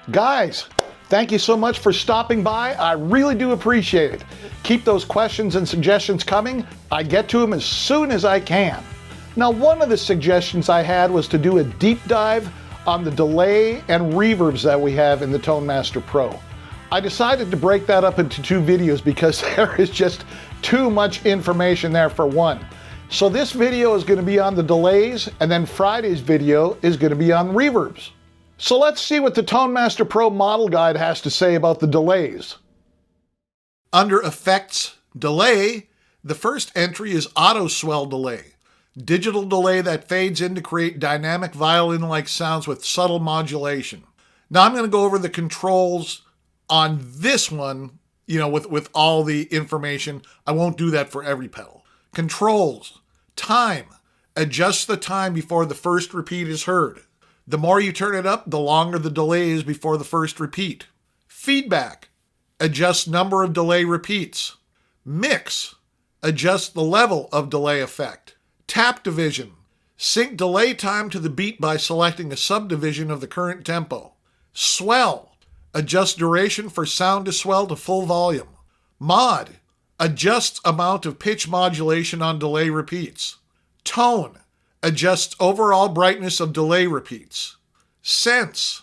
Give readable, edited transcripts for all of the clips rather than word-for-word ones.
Guys, thank you so much for stopping by. I really do appreciate it. Keep those questions and suggestions coming. I get to them as soon as I can. Now, one of the suggestions I had was to do a deep dive on the delay and reverbs that we have in the Tone Master Pro. I decided to break that up into two videos because there is just too much information there for one. So this video is going to be on the delays, and then Friday's video is going to be on reverbs. So let's see what the Tone Master Pro model guide has to say about the delays. Under Effects, Delay, the first entry is AutoSwell delay. Digital delay that fades in to create dynamic violin-like sounds with subtle modulation. Now I'm going to go over the controls on this one, with all the information. I won't do that for every pedal. Controls. Time. Adjust the time before the first repeat is heard. The more you turn it up, the longer the delay is before the first repeat. Feedback. Adjust number of delay repeats. Mix. Adjust the level of delay effect. Tap division. Sync delay time to the beat by selecting a subdivision of the current tempo. Swell. Adjust duration for sound to swell to full volume. Mod. Adjusts amount of pitch modulation on delay repeats. Tone. Adjusts overall brightness of delay repeats. Sense.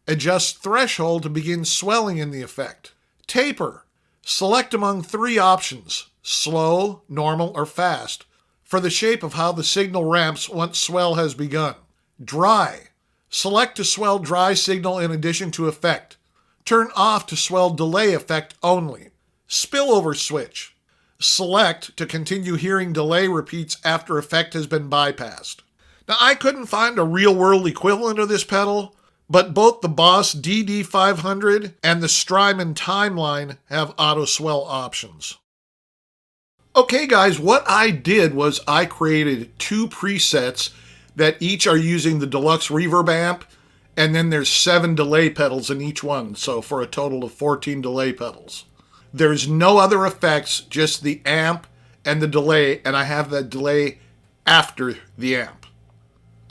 Adjusts threshold to begin swelling in the effect. Taper. Select among three options, slow, normal, or fast, for the shape of how the signal ramps once swell has begun. Dry. Select to swell dry signal in addition to effect. Turn off to swell delay effect only. Spillover switch. Select to continue hearing delay repeats after effect has been bypassed. Now, I couldn't find a real-world equivalent of this pedal, but both the Boss DD500 and the Strymon Timeline have AutoSwell options. Okay guys, what I did was I created two presets that each are using the deluxe reverb amp, and then there's 7 delay pedals in each one, so for a total of 14 delay pedals. There's no other effects, just the amp and the delay, and I have that delay after the amp.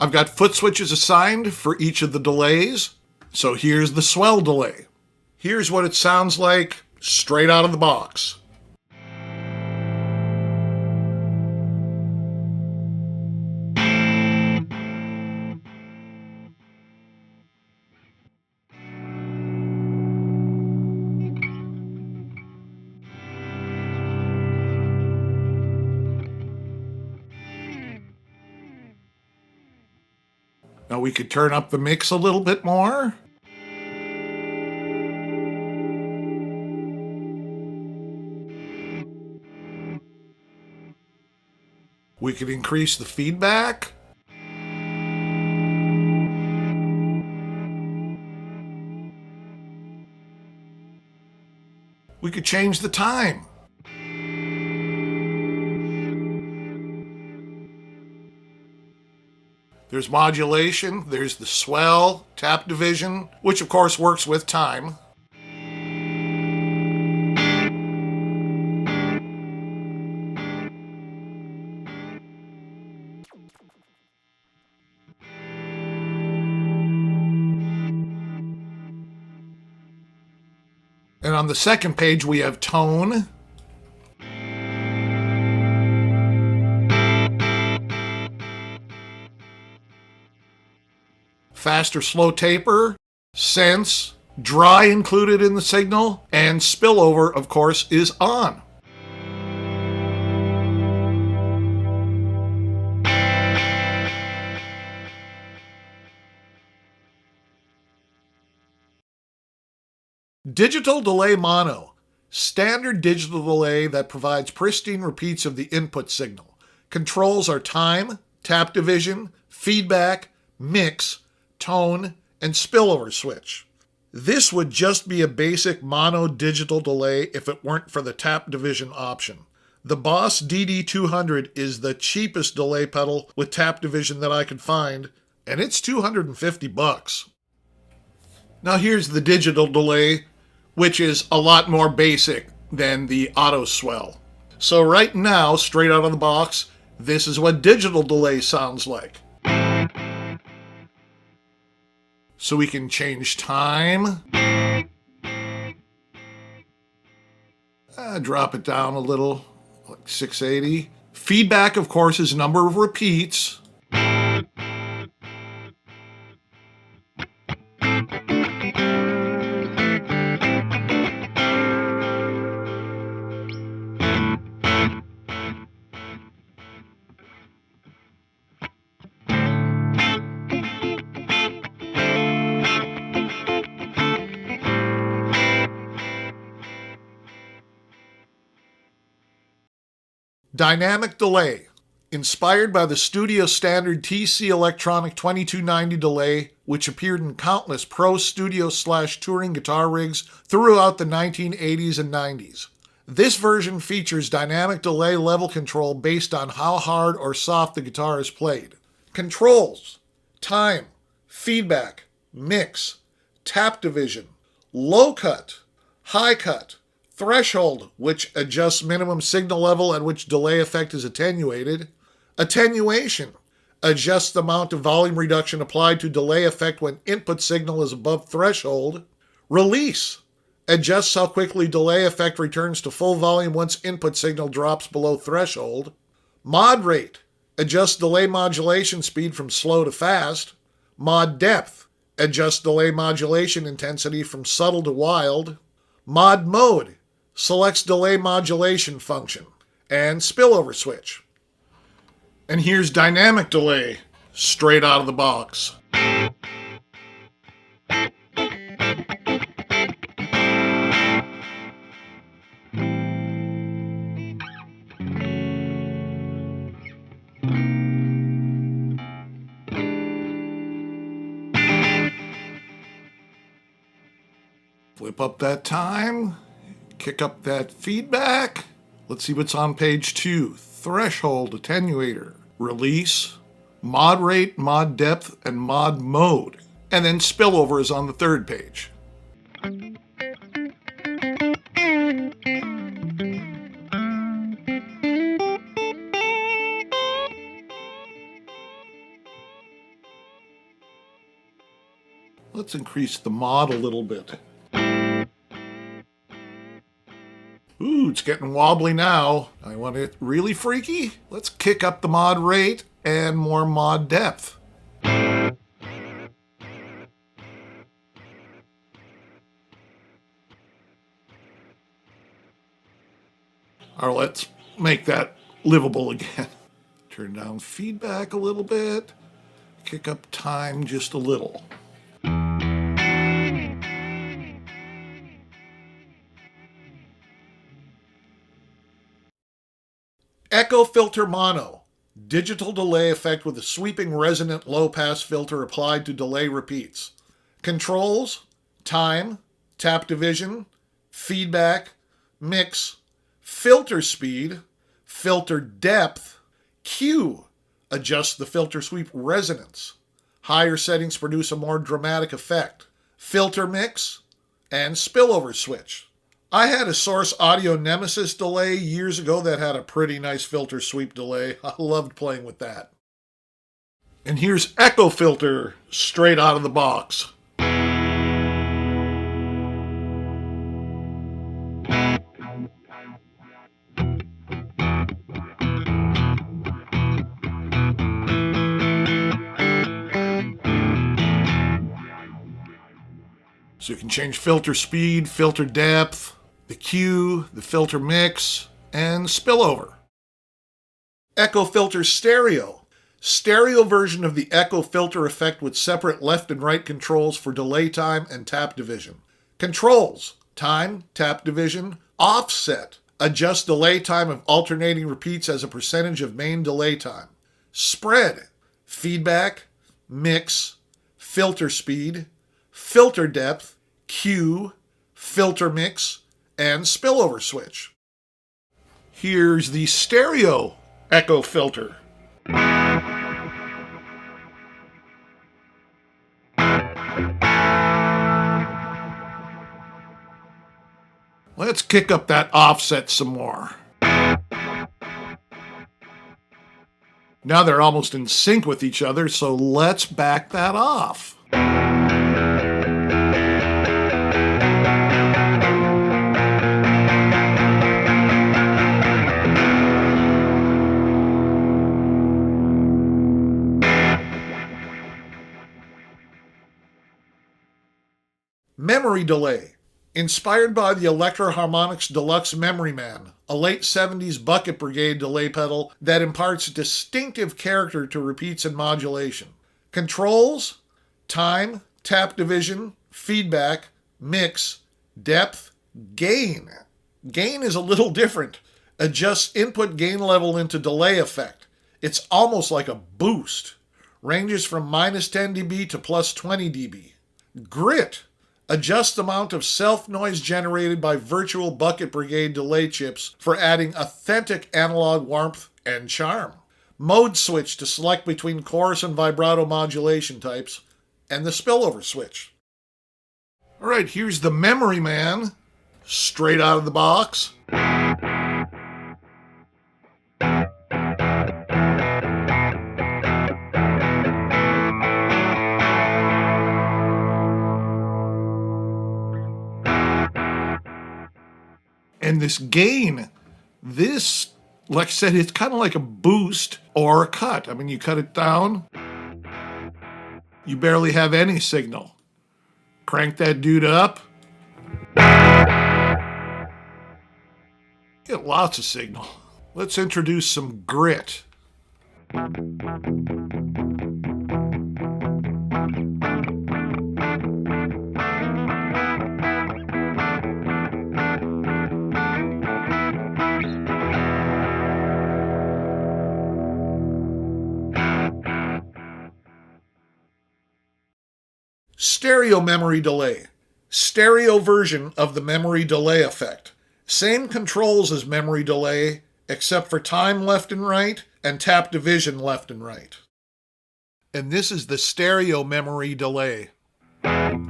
I've got foot switches assigned for each of the delays, so here's the swell delay. Here's what it sounds like straight out of the box. Now we could turn up the mix a little bit more. We could increase the feedback. We could change the time. There's modulation, there's the swell, tap division, which of course works with time. And on the second page we have tone. Fast or slow taper, sense, dry included in the signal, and spillover, of course, is on. Digital delay mono. Standard digital delay that provides pristine repeats of the input signal. Controls are time, tap division, feedback, mix, tone, and spillover switch. This would just be a basic mono digital delay if it weren't for the tap division option. The Boss DD200 is the cheapest delay pedal with tap division that I could find, and it's $250. Now here's the digital delay, which is a lot more basic than the AutoSwell. So right now, straight out of the box, this is what digital delay sounds like. So we can change time. Drop it down a little, like 680. Feedback, of course, is number of repeats. Dynamic delay, inspired by the studio standard TC Electronic 2290 delay, which appeared in countless pro studio/touring guitar rigs throughout the 1980s and 90s. This version features dynamic delay level control based on how hard or soft the guitar is played. Controls: time, feedback, mix, tap division, low cut, high cut, threshold, which adjusts minimum signal level at which delay effect is attenuated. Attenuation adjusts the amount of volume reduction applied to delay effect when input signal is above threshold. Release adjusts how quickly delay effect returns to full volume once input signal drops below threshold. Mod rate adjusts delay modulation speed from slow to fast. Mod depth adjusts delay modulation intensity from subtle to wild. Mod mode selects delay modulation function, and spillover switch. And here's dynamic delay, straight out of the box. Flip up that time. Kick up that feedback. Let's see what's on page 2. Threshold attenuator. Release. Mod rate, mod depth, and mod mode. And then spillover is on the 3rd page. Let's increase the mod a little bit. Ooh, it's getting wobbly now. I want it really freaky. Let's kick up the mod rate and more mod depth. Or let's make that livable again. Turn down feedback a little bit. Kick up time just a little. Echo filter mono, digital delay effect with a sweeping resonant low-pass filter applied to delay repeats. Controls: time, tap division, feedback, mix, filter speed, filter depth, Q, adjust the filter sweep resonance. Higher settings produce a more dramatic effect. Filter mix, and spillover switch. I had a Source Audio Nemesis delay years ago that had a pretty nice filter sweep delay. I loved playing with that. And here's Echo Filter, straight out of the box. So you can change filter speed, filter depth, the Q, the filter mix, and spillover. Echo Filter Stereo. Stereo version of the Echo Filter effect with separate left and right controls for delay time and tap division. Controls: time, tap division, offset. Adjust delay time of alternating repeats as a percentage of main delay time. Spread. Feedback, mix, filter speed, filter depth, Q, filter mix, and spillover switch. Here's the stereo Echo Filter. Let's kick up that offset some more. Now they're almost in sync with each other, so let's back that off. Memory delay. Inspired by the Electro-Harmonix Deluxe Memory Man, a late 70s Bucket Brigade delay pedal that imparts distinctive character to repeats and modulation. Controls: time, tap division, feedback, mix, depth, gain. Gain is a little different. Adjusts input gain level into delay effect. It's almost like a boost. Ranges from -10 dB to +20 dB. Grit. Adjust amount of self-noise generated by virtual Bucket Brigade delay chips for adding authentic analog warmth and charm. Mode switch to select between chorus and vibrato modulation types, and the spillover switch. All right, here's the Memory Man, straight out of the box. And this gain, like I said, it's kind of like a boost or a cut. I mean, you cut it down, you barely have any signal. Crank that dude up, get lots of signal. Let's introduce some grit. Stereo memory delay. Stereo version of the memory delay effect. Same controls as memory delay, except for time left and right and tap division left and right. And this is the stereo memory delay. Now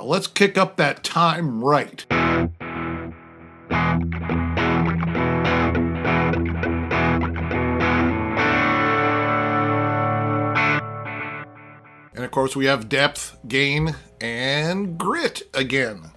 let's kick up that time right. And of course we have depth, gain, and grit again.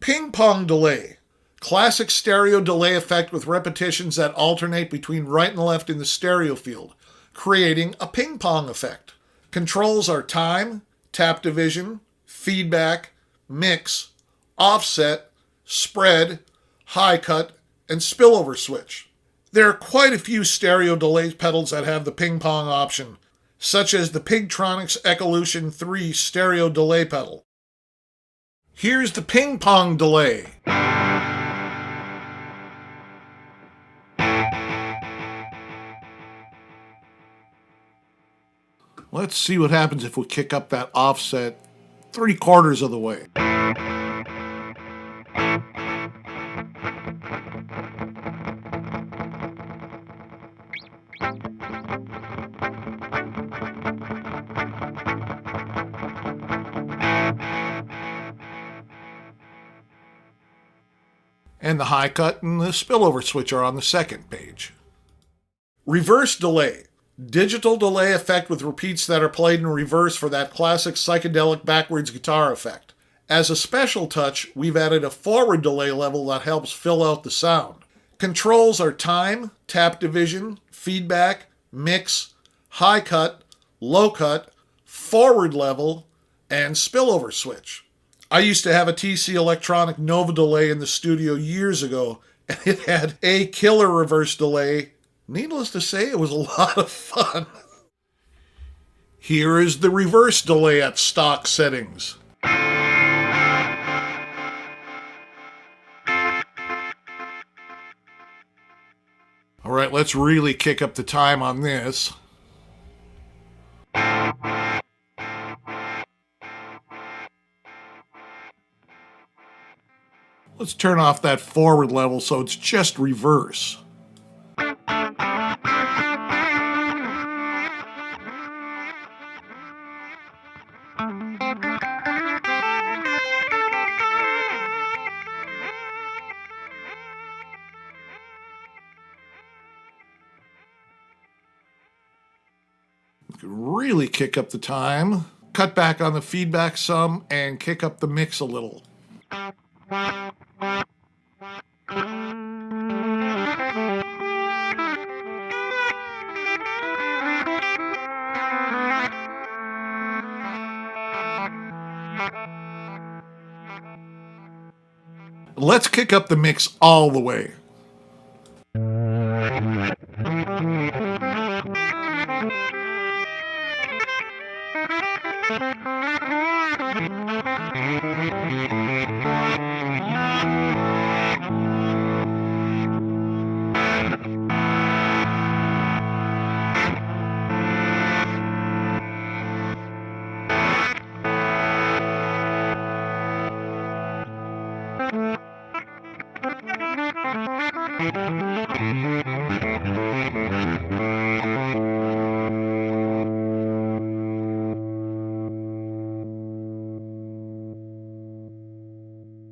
Ping pong delay. Classic stereo delay effect with repetitions that alternate between right and left in the stereo field, creating a ping pong effect. Controls are time, tap division, feedback, mix, offset, spread, high cut, and spillover switch. There are quite a few stereo delay pedals that have the ping pong option, such as the Pigtronics Ecolution 3 stereo delay pedal. Here's the ping pong delay. Let's see what happens if we kick up that offset 3/4 of the way. And the high cut and the spillover switch are on the second page. Reverse delay. Digital delay effect with repeats that are played in reverse for that classic psychedelic backwards guitar effect. As a special touch, we've added a forward delay level that helps fill out the sound. Controls are time, tap division, feedback, mix, high cut, low cut, forward level, and spillover switch. I used to have a TC Electronic Nova delay in the studio years ago, and it had a killer reverse delay. Needless to say, it was a lot of fun. Here is the reverse delay at stock settings. All right, let's really kick up the time on this. Let's turn off that forward level so it's just reverse. We can really kick up the time, cut back on the feedback some, and kick up the mix a little. Let's kick up the mix all the way.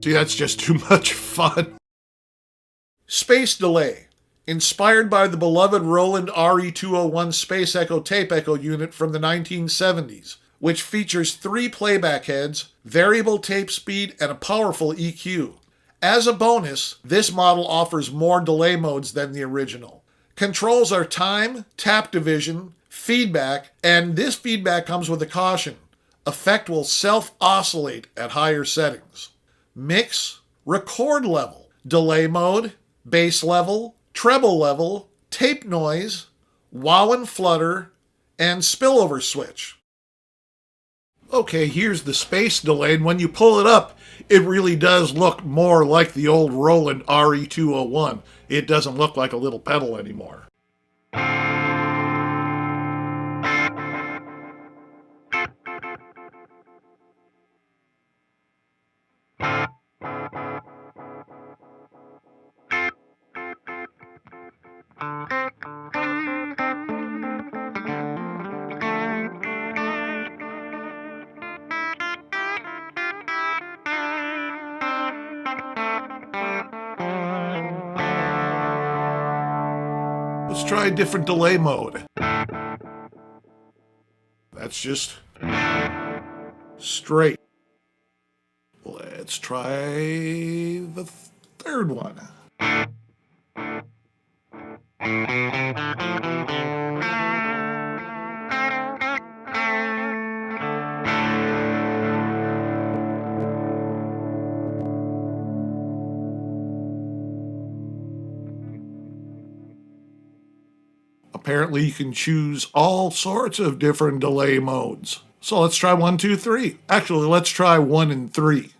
See, that's just too much fun. Space delay. Inspired by the beloved Roland RE201 Space Echo tape echo unit from the 1970s, which features 3 playback heads, variable tape speed, and a powerful EQ. As a bonus, this model offers more delay modes than the original. Controls are time, tap division, feedback, and this feedback comes with a caution. Effect will self-oscillate at higher settings. Mix, record level, delay mode, bass level, treble level, tape noise, wow and flutter, and spillover switch. Okay, here's the space delay, and when you pull it up, it really does look more like the old Roland RE201. It doesn't look like a little pedal anymore. Let's try a different delay mode. That's just straight. Let's try the third one. Apparently you can choose all sorts of different delay modes. So let's try 1, 2, 3. Actually, let's try 1 and 3.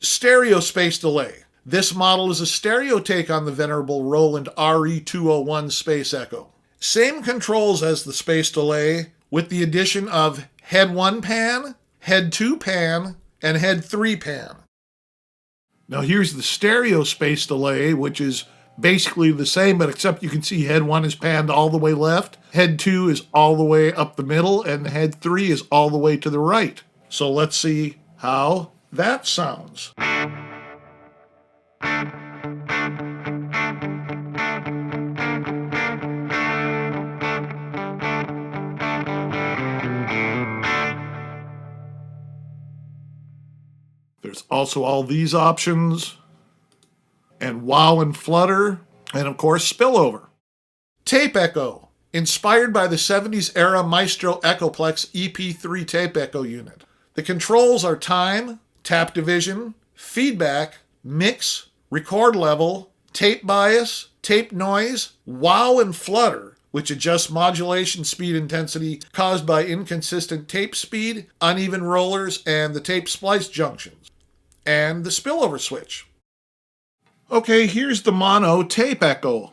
Stereo space delay. This model is a stereo take on the venerable Roland RE201 Space Echo. Same controls as the space delay, with the addition of head 1 pan, head 2 pan, and head 3 pan. Now here's the stereo space delay, which is basically the same, but except you can see head 1 is panned all the way left, head 2 is all the way up the middle, and head 3 is all the way to the right. So let's see how that sounds. There's also all these options, and wow and flutter, and of course spillover. Tape echo, inspired by the 70s era Maestro Echoplex EP3 tape echo unit. The controls are time, tap division, feedback, mix, record level, tape bias, tape noise, wow and flutter, which adjusts modulation speed intensity caused by inconsistent tape speed, uneven rollers, and the tape splice junctions, and the spillover switch. Okay, here's the mono tape echo.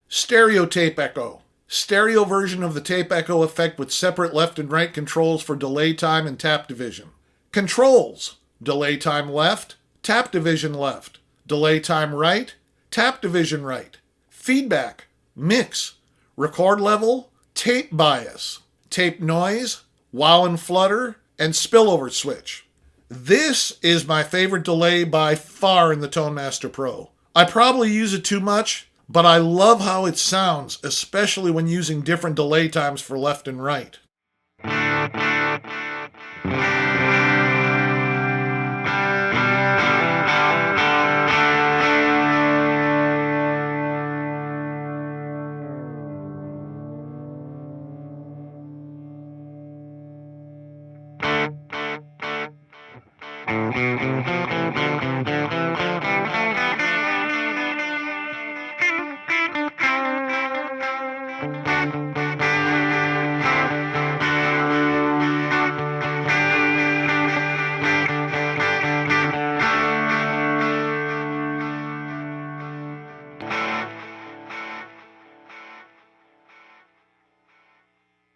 Stereo tape echo. Stereo version of the tape echo effect with separate left and right controls for delay time and tap division. Controls: delay time left, tap division left, delay time right, tap division right, feedback, mix, record level, tape bias, tape noise, wow and flutter, and spillover switch. This is my favorite delay by far in the Tone Master Pro. I probably use it too much, but I love how it sounds, especially when using different delay times for left and right.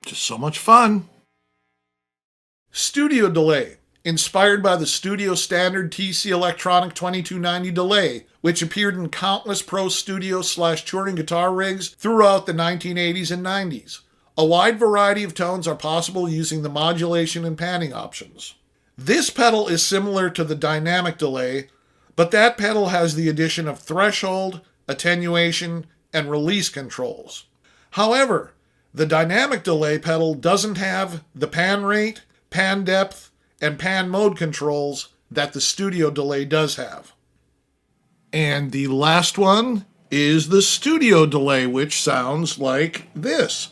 Just so much fun. Studio delay, inspired by the studio standard TC Electronic 2290 delay, which appeared in countless pro studio/touring guitar rigs throughout the 1980s and 90s. A wide variety of tones are possible using the modulation and panning options. This pedal is similar to the dynamic delay, but that pedal has the addition of threshold, attenuation, and release controls. However, the dynamic delay pedal doesn't have the pan rate, pan depth, and pan mode controls that the studio delay does have. And the last one is the studio delay, which sounds like this.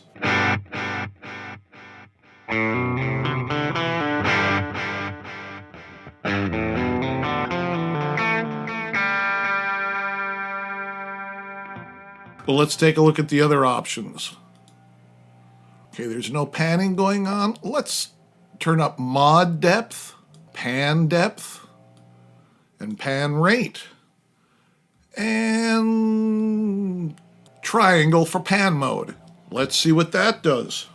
Well, let's take a look at the other options. Okay, there's no panning going on. Let's turn up mod depth, pan depth, and pan rate. And triangle for pan mode. Let's see what that does.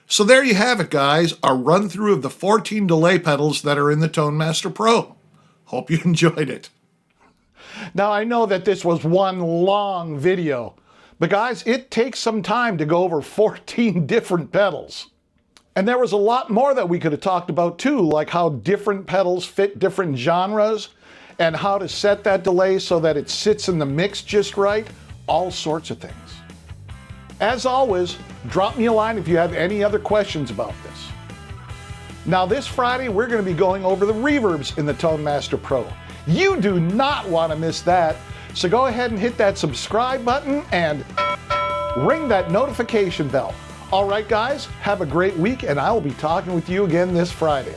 So there you have it, guys, a run through of the 14 delay pedals that are in the Tone Master Pro. Hope you enjoyed it. Now, I know that this was one long video, but guys, it takes some time to go over 14 different pedals. And there was a lot more that we could have talked about too, like how different pedals fit different genres and how to set that delay so that it sits in the mix just right, all sorts of things. As always, drop me a line if you have any other questions about this. Now this Friday, we're going to be going over the reverbs in the Tone Master Pro. You do not want to miss that, so go ahead and hit that subscribe button and ring that notification bell. All right, guys, have a great week, and I will be talking with you again this Friday.